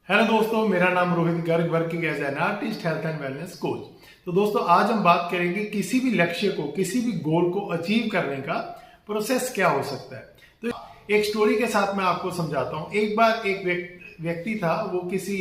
Hello दोस्तों, मेरा नाम Rohit Garg, working as an artist, health and wellness coach. तो दोस्तों, आज हम बात करेंगे किसी भी लक्ष्य को, किसी भी गोल को अचीव करने का प्रोसेस क्या हो सकता है। तो एक स्टोरी के साथ मैं आपको समझाता हूँ। एक बार एक व्यक्ति था, वो किसी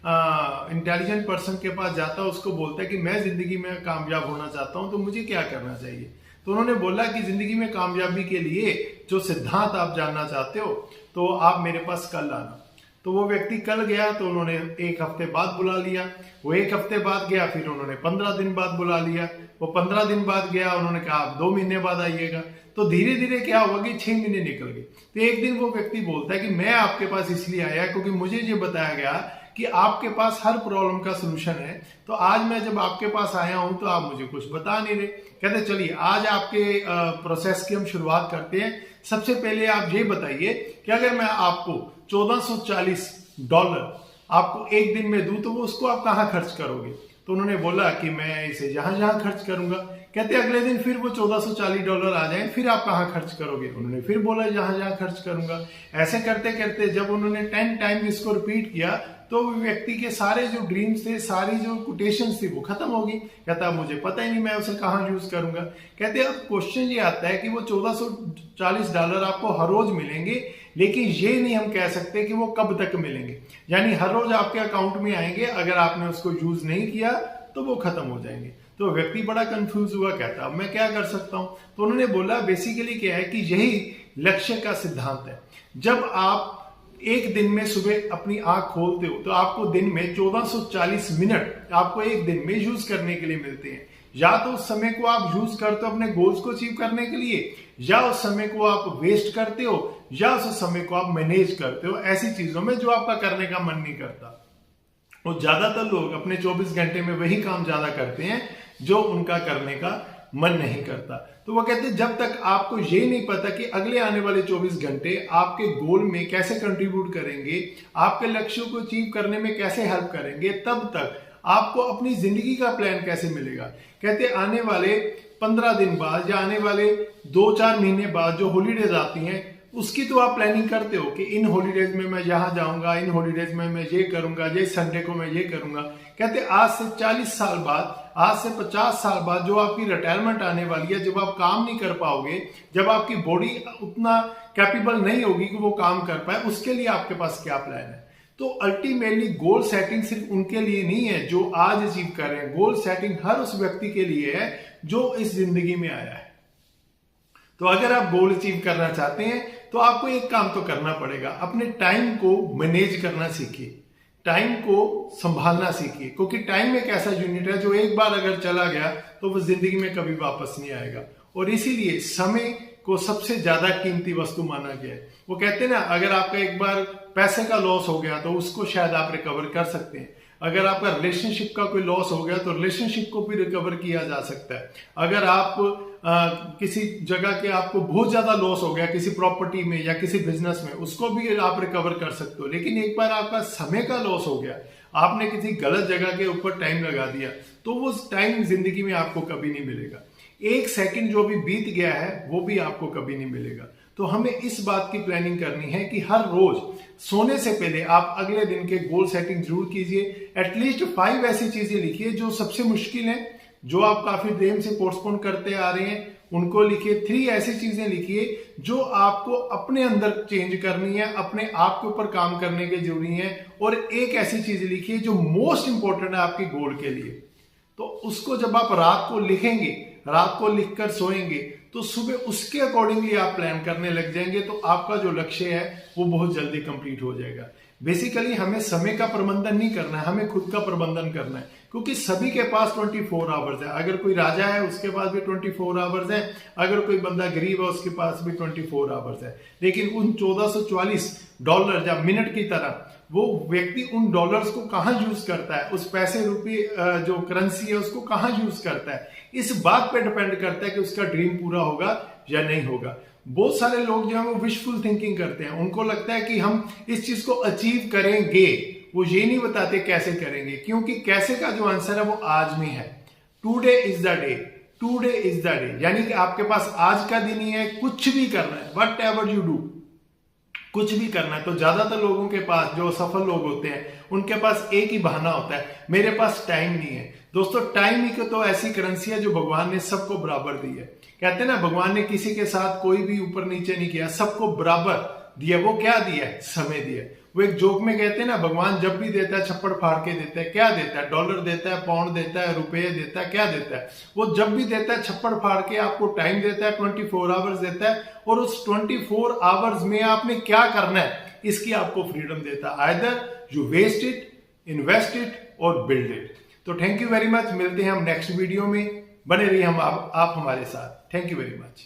इंटेलिजेंट पर्सन के पास जाता है, उसको बोलता है कि मैं जिंदगी में कामयाब होना चाहता हूँ, तो मुझे क्या करना चाहिए। तो उन्होंने बोला कि जिंदगी में कामयाबी के लिए जो सिद्धांत आप जानना चाहते हो, तो आप मेरे पास कल आना। तो वो व्यक्ति कल गया, तो उन्होंने एक हफ्ते बाद बुला लिया। वो एक हफ्ते बाद गया, फिर उन्होंने 15 दिन बाद बुला लिया। वो 15 दिन बाद गया, उन्होंने कहा आप 2 महीने बाद आइएगा। तो धीरे धीरे क्या हुआ कि 6 महीने निकल गए। तो एक दिन वो व्यक्ति बोलता है कि मैं आपके पास इसलिए आया क्योंकि मुझे ये बताया गया कि आपके पास हर प्रॉब्लम का सोल्यूशन है। तो आज मैं जब आपके पास आया हूं तो आप मुझे कुछ बता नहीं रहे। कहते चलिए आज आपके प्रोसेस की हम शुरुआत करते हैं। सबसे पहले आप ये बताइए कि अगर मैं आपको $1440 आपको एक दिन में दूं, तो वो उसको आप कहां खर्च करोगे। तो उन्होंने बोला कि मैं इसे जहां जहां खर्च करूंगा। कहते अगले दिन फिर वो $1440 आ जाए, फिर आप कहां खर्च करोगे। उन्होंने फिर बोला जहां जहां खर्च करूंगा। ऐसे करते करते जब उन्होंने 10 टाइम इसको रिपीट किया, तो व्यक्ति के सारे जो ड्रीम्स थे, सारी जो कोटेशंस थी, वो खत्म हो गई। कहता मुझे पता ही नहीं मैं उसे कहां यूज करूंगा। कहते अब क्वेश्चन ये आता है कि वो $1440 आपको हर रोज मिलेंगे, लेकिन ये नहीं हम कह सकते कि वो कब तक मिलेंगे। यानी हर रोज आपके अकाउंट में आएंगे, अगर आपने उसको यूज नहीं किया तो वो खत्म हो जाएंगे। तो व्यक्ति बड़ा कंफ्यूज हुआ, कहता अब मैं क्या कर सकता हूं। तो उन्होंने बोला बेसिकली क्या है कि यही लक्ष्य का सिद्धांत है। जब आप एक दिन में सुबह अपनी आंख खोलते हो, तो आपको दिन में 1440 मिनट आपको एक दिन में यूज करने के लिए मिलते हैं। या तो उस समय को आप यूज करते हो अपने गोल्स को अचीव करने के लिए, या उस समय को आप वेस्ट करते हो, या उस समय को आप मैनेज करते हो ऐसी चीजों में जो आपका करने का मन नहीं करता। और ज्यादातर लोग अपने 24 घंटे में वही काम ज्यादा करते हैं जो उनका करने का मन नहीं करता। तो वो कहते हैं जब तक आपको ये नहीं पता कि अगले आने वाले 24 घंटे आपके गोल में कैसे कंट्रीब्यूट करेंगे, आपके लक्ष्यों को अचीव करने में कैसे हेल्प करेंगे, तब तक आपको अपनी जिंदगी का प्लान कैसे मिलेगा। कहते आने वाले 15 दिन बाद या आने वाले 2-4 महीने बाद जो हॉलीडेज आती हैं, उसकी तो आप प्लानिंग करते हो कि इन हॉलीडेज में मैं यहां जाऊंगा, इन हॉलीडेज में मैं ये करूंगा, ये संडे को मैं ये करूंगा। कहते आज से 40 साल बाद, आज से 50 साल बाद जो आपकी रिटायरमेंट आने वाली है, जब आप काम नहीं कर पाओगे, जब आपकी बॉडी उतना कैपेबल नहीं होगी कि वो काम कर पाए, उसके लिए आपके पास क्या प्लान है। तो अल्टीमेटली गोल सेटिंग सिर्फ उनके लिए नहीं है जो आज अचीव कर रहे हैं। गोल सेटिंग हर उस व्यक्ति के लिए है जो इस जिंदगी में आया है। तो अगर आप गोल अचीव करना चाहते हैं तो आपको एक काम तो करना पड़ेगा, अपने टाइम को मैनेज करना सीखिए, टाइम को संभालना सीखिए। क्योंकि टाइम एक ऐसा यूनिट है जो एक बार अगर चला गया तो वो जिंदगी में कभी वापस नहीं आएगा। और इसीलिए समय को सबसे ज्यादा कीमती वस्तु माना गया है। वो कहते हैं ना, अगर आपका एक बार पैसे का लॉस हो गया तो उसको शायद आप रिकवर कर सकते हैं। अगर आपका रिलेशनशिप का कोई लॉस हो गया तो रिलेशनशिप को भी रिकवर किया जा सकता है। अगर आप किसी जगह के आपको बहुत ज्यादा लॉस हो गया किसी प्रॉपर्टी में या किसी बिजनेस में, उसको भी आप रिकवर कर सकते हो। लेकिन एक बार आपका समय का लॉस हो गया, आपने किसी गलत जगह के ऊपर टाइम लगा दिया, तो वो टाइम जिंदगी में आपको कभी नहीं मिलेगा। एक सेकंड जो भी बीत गया है वो भी आपको कभी नहीं मिलेगा। तो हमें इस बात की प्लानिंग करनी है कि हर रोज सोने से पहले आप अगले दिन के गोल सेटिंग जरूर कीजिए। एटलीस्ट 5 ऐसी चीजें लिखिए जो सबसे मुश्किल है, जो आप काफी देर से पोस्टपोन करते आ रहे हैं, उनको लिखिए। 3 ऐसी चीजें लिखिए जो आपको अपने अंदर चेंज करनी है, अपने आप के ऊपर काम करने के जरूरी है। और एक ऐसी चीज लिखिए जो मोस्ट इंपॉर्टेंट है आपके गोल के लिए। तो उसको जब आप रात को लिखेंगे, रात को लिखकर सोएंगे, तो सुबह उसके अकॉर्डिंगली आप प्लान करने लग जाएंगे, तो आपका जो लक्ष्य है वो बहुत जल्दी कंप्लीट हो जाएगा। बेसिकली हमें समय का प्रबंधन नहीं करना है, हमें खुद का प्रबंधन करना है। क्योंकि सभी के पास 24 आवर्स है। अगर कोई राजा है उसके पास भी 24 आवर्स है, अगर कोई बंदा गरीब है उसके पास भी 24 आवर्स है। लेकिन उन $1440 या मिनट की तरह वो व्यक्ति उन डॉलर्स को कहां यूज करता है, उस पैसे रूपी जो करेंसी है उसको कहां यूज करता है, इस बात पे डिपेंड करता है कि उसका ड्रीम पूरा होगा या नहीं होगा। बहुत सारे लोग जो है वो विशफुल थिंकिंग करते हैं। उनको लगता है कि हम इस चीज को अचीव करेंगे, वो ये नहीं बताते कैसे करेंगे। क्योंकि कैसे का जो आंसर है वो आज में है। Today is the day, today is the day. यानी कि आपके पास आज का दिन ही है, कुछ भी करना है, वट एवर यू डू, कुछ भी करना है तो ज्यादातर लोगों के पास, जो सफल लोग होते हैं, उनके पास एक ही बहाना होता है, मेरे पास टाइम नहीं है। दोस्तों, टाइम ही तो ऐसी करेंसी है जो भगवान ने सबको बराबर दी है। कहते हैं ना, भगवान ने किसी के साथ कोई भी ऊपर नीचे नहीं किया, सबको बराबर दिया। वो क्या दिया है? समय दिया। वो एक जोक में कहते हैं ना, भगवान जब भी देता है छप्पड़ फाड़ के देता है। क्या देता है? डॉलर देता है, पाउंड देता है, रुपये देता है, क्या देता है? वो जब भी देता है छप्पड़ फाड़ के आपको टाइम देता है, 24 आवर्स देता है, और उस 24 आवर्स में आपने क्या करना है इसकी आपको फ्रीडम देता है। Either you waste it, invest it और बिल्ड इट। तो थैंक यू वेरी मच। मिलते हैं हम नेक्स्ट वीडियो में। बने रहिए आप हमारे साथ। Thank you very much.